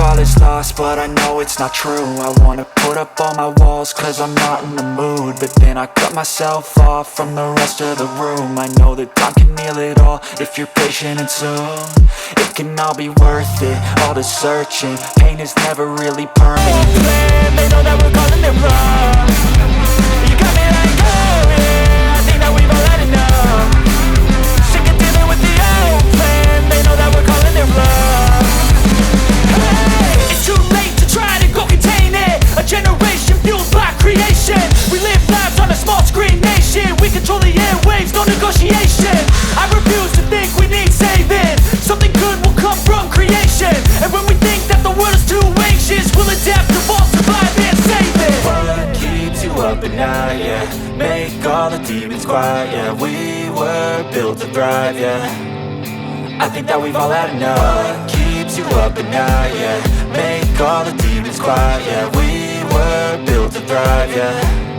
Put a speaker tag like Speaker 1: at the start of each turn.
Speaker 1: all is lost, but I know it's not true. I wanna put up all my walls cause I'm not in the mood, but then I cut myself off from the rest of the room. I know that time can heal it all if you're patient, and soon it can all be worth it, all the searching. Pain is never really permanent. They know that we're calling it wrong. You got me like, oh yeah, I think that we've all had enough. Sick of dealing with the old plan. They know that we're calling it wrong. Hey, it's too late to try to go contain it. A generation fueled by creation. We live lives on a small screen nation. We control the airwaves, no negotiation. I refuse to think we need saving. Something good will come from creation. And when we think that the world is too anxious, we'll adapt, evolve, survive and save it. What keeps you up at night, yeah? Make all the demons quiet, yeah. We were built to thrive, yeah. I think that we've all had enough. What keeps you up at night, yeah? Make all the demons quiet, yeah. We were built to thrive, yeah.